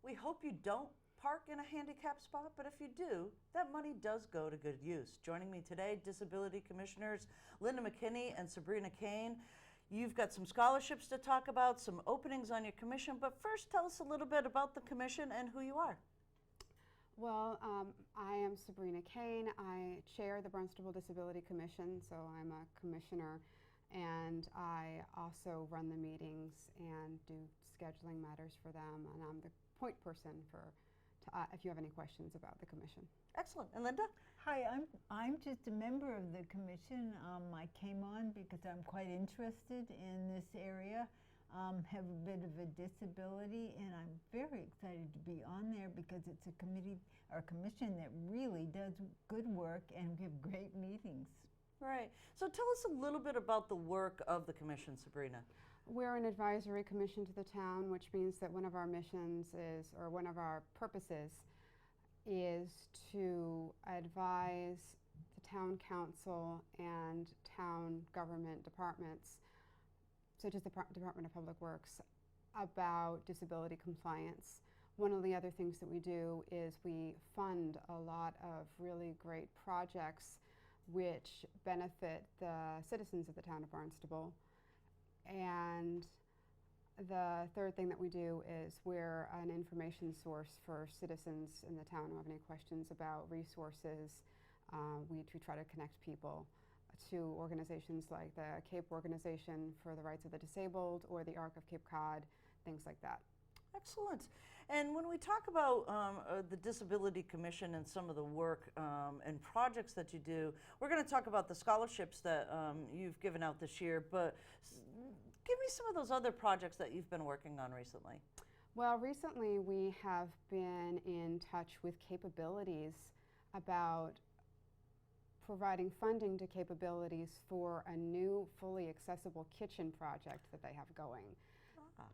We hope you don't park in a handicap spot, but if you do, that money does go to good use. Joining me today, Disability Commissioners Linda McKinney and Sabrina Kane. You've got some scholarships to talk about, some openings on your commission, but first tell us a little bit about the commission and who you are. Well, I am Sabrina Kane. I chair the Barnstable Disability Commission, so I'm a commissioner, and I also run the meetings and do scheduling matters for them, and I'm the point person for if you have any questions about the commission. Excellent. And Linda? Hi, I'm just a member of the commission. I came on because I'm quite interested in this area. Have a bit of a disability, and I'm very excited to be on there because it's a committee or commission that really does good work and we have great meetings. Right. So tell us a little bit about the work of the commission, Sabrina. We're an advisory commission to the town, which means that one of our missions is, or one of our purposes, is to advise the town council and town government departments, such as the Department of Public Works, about disability compliance. One of the other things that we do is we fund a lot of really great projects which benefit the citizens of the town of Barnstable. And the third thing that we do is we're an information source for citizens in the town who have any questions about resources. We try to connect people to organizations like the CAPE Organization for the Rights of the Disabled or the ARC of Cape Cod, things like that. Excellent. And when we talk about the Disability Commission and some of the work and projects that you do, we're going to talk about the scholarships that you've given out this year, but give me some of those other projects that you've been working on recently. Well, recently we have been in touch with Capabilities about providing funding to Capabilities for a new fully accessible kitchen project that they have going.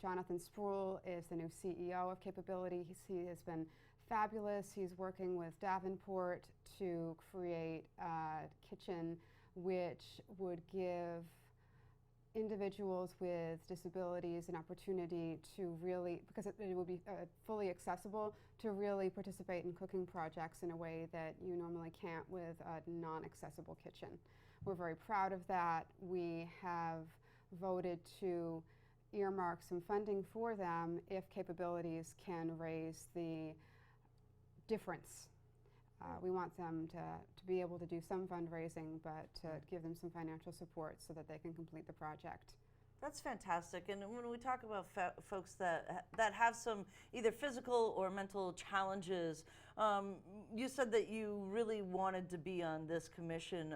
Jonathan Sproul is the new CEO of Capability. He has been fabulous. He's working with Davenport to create a kitchen which would give individuals with disabilities an opportunity to really, because it will be fully accessible, to really participate in cooking projects in a way that you normally can't with a non-accessible kitchen. We're very proud of that. We have voted to earmark some funding for them if Capabilities can raise the difference. We want them to be able to do some fundraising, but to give them some financial support so that they can complete the project. That's fantastic. And when we talk about folks that have some either physical or mental challenges, you said that you really wanted to be on this commission.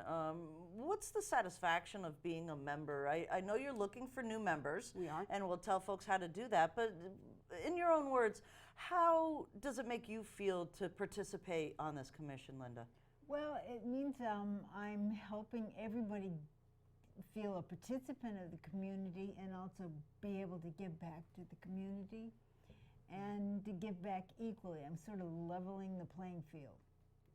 What's the satisfaction of being a member? I know you're looking for new members. We are. And we'll tell folks how to do that. But in your own words, how does it make you feel to participate on this commission, Linda? Well, it means I'm helping everybody feel a participant of the community and also be able to give back to the community and to give back equally. I'm sort of leveling the playing field.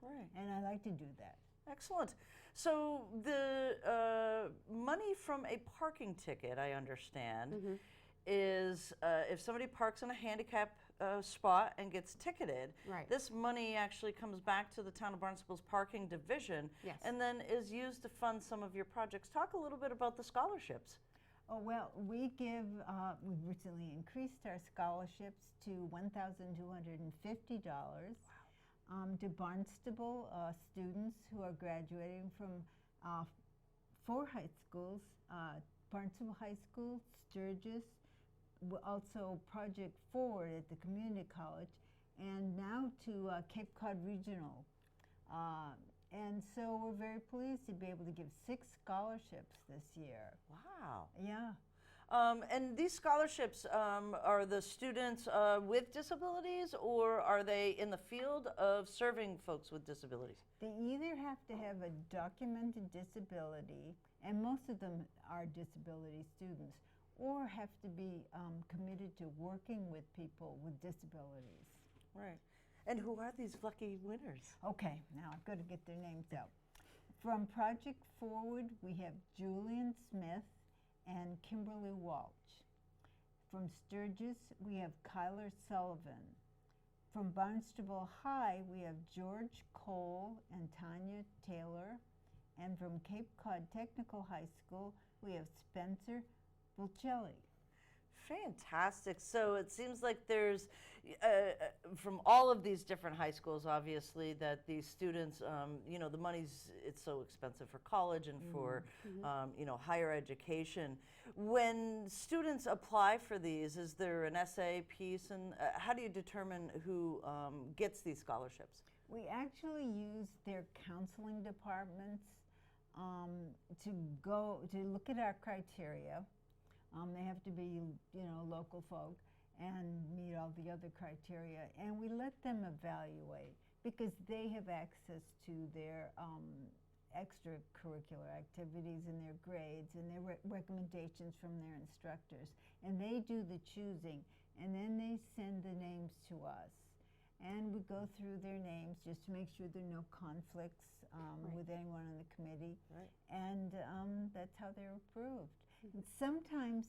Right. And I like to do that. Excellent. So the money from a parking ticket, I understand, is if somebody parks in a handicap spot and gets ticketed, right, this money actually comes back to the town of Barnstable's parking division, yes, and then is used to fund some of your projects. Talk a little bit about the scholarships. Oh, well, we we've recently increased our scholarships to $1,250. Wow. To Barnstable students who are graduating from 4 high schools, Barnstable High School, Sturgis, also Project Forward at the community college, and now to Cape Cod Regional. And so we're very pleased to be able to give 6 scholarships this year. Wow. Yeah. And these scholarships, are the students with disabilities, or are they in the field of serving folks with disabilities? They either have to have a documented disability, and most of them are disability students, or have to be committed to working with people with disabilities. Right. And who are these lucky winners? Okay, now I've got to get their names out. From Project Forward, we have Julian Smith and Kimberly Walsh. From Sturgis, we have Kyler Sullivan. from Barnstable High, we have George Cole and Tanya Taylor. And from Cape Cod Technical High School, we have Spencer Bulcelli. Fantastic. So it seems like there's, from all of these different high schools, obviously, that these students, the money's, it's so expensive for college and for, higher education. When students apply for these, is there an essay piece, and how do you determine who gets these scholarships? We actually use their counseling departments to look at our criteria. They have to be, local folk and meet all the other criteria. And we let them evaluate because they have access to their extracurricular activities and their grades and their recommendations from their instructors. And they do the choosing. And then they send the names to us. And we go through their names just to make sure there are no conflicts with anyone on the committee. Right. And that's how they're approved. And sometimes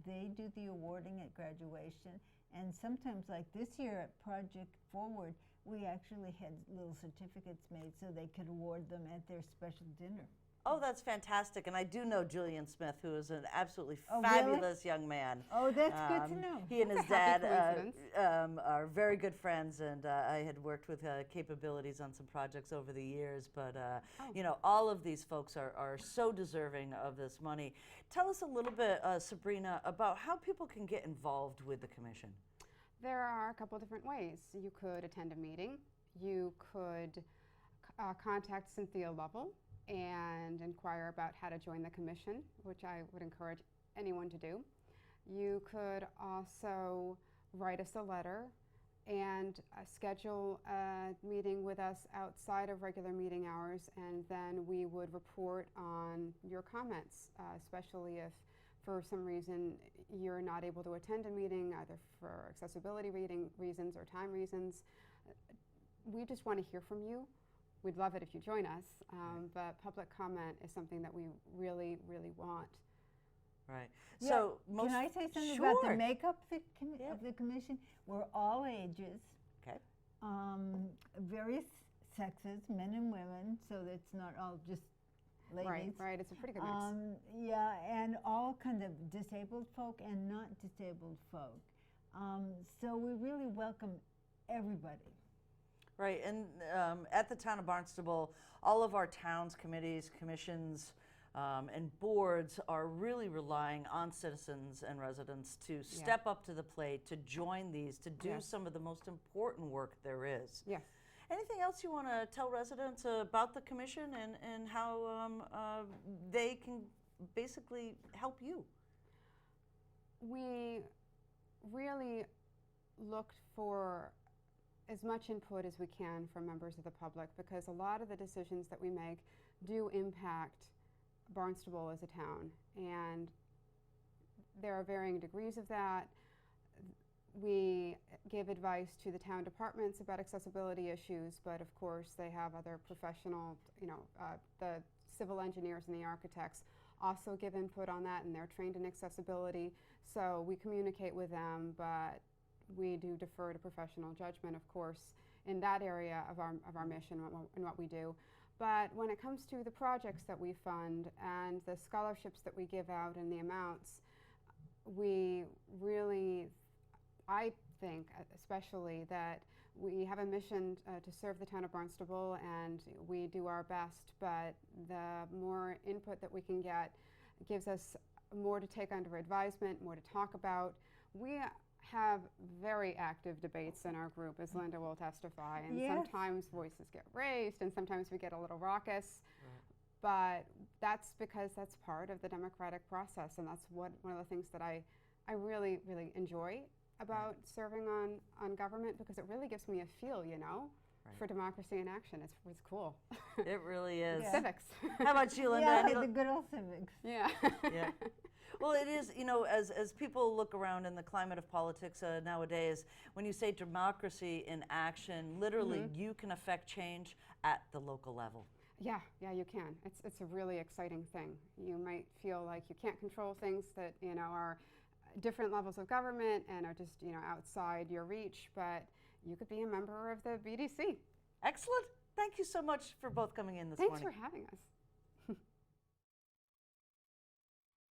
they do the awarding at graduation, and sometimes, like this year at Project Forward, we actually had little certificates made so they could award them at their special dinner. Oh, that's fantastic. And I do know Julian Smith, who is an absolutely Oh, fabulous young man. Oh, that's good to know. He and his That's a happy dad coincidence. are very good friends, and I had worked with Capabilities on some projects over the years. But, all of these folks are so deserving of this money. Tell us a little bit, Sabrina, about how people can get involved with the commission. There are a couple different ways. You could attend a meeting. You could contact Cynthia Lovell and inquire about how to join the commission, which I would encourage anyone to do. You could also write us a letter and schedule a meeting with us outside of regular meeting hours, and then we would report on your comments, especially if for some reason you're not able to attend a meeting, either for accessibility reasons or time reasons. We just want to hear from you. We'd love it if you join us, but public comment is something that we really, really want. Right. Yeah. So Can I say something Sure. about the makeup Yeah. of the commission? We're all ages, Okay. various sexes, men and women, so that it's not all just ladies. Right. It's a pretty good mix. Yeah, and all kind of disabled folk and not disabled folk. So we really welcome everybody. Right, and at the town of Barnstable, all of our towns, committees, commissions, and boards are really relying on citizens and residents to step up to the plate, to join these, to do some of the most important work there is. Yes. Anything else you want to tell residents about the commission and how they can basically help you? We really looked for as much input as we can from members of the public, because a lot of the decisions that we make do impact Barnstable as a town, and there are varying degrees of that. We give advice to the town departments about accessibility issues, but of course they have other professional, the civil engineers and the architects also give input on that, and they're trained in accessibility, so we communicate with them, but we do defer to professional judgment, of course, in that area of our mission and what we do. But when it comes to the projects that we fund and the scholarships that we give out and the amounts, we really, I think especially, that we have a mission to serve the town of Barnstable, and we do our best, but the more input that we can get gives us more to take under advisement, more to talk about. We have very active debates in our group, as Linda will testify, and sometimes voices get raised and sometimes we get a little raucous, but that's because that's part of the democratic process, and that's one of the things that I really, really enjoy about serving on government, because it really gives me a feel, for democracy in action. It's cool. It really is. Civics. How about you, Linda? Yeah, the good old civics. Yeah. Yeah. Well, it is, as people look around in the climate of politics nowadays, when you say democracy in action, literally you can affect change at the local level. Yeah, you can. It's a really exciting thing. You might feel like you can't control things that, are different levels of government and are just, outside your reach, but you could be a member of the BDC. Excellent. Thank you so much for both coming in this Thanks morning. for having us.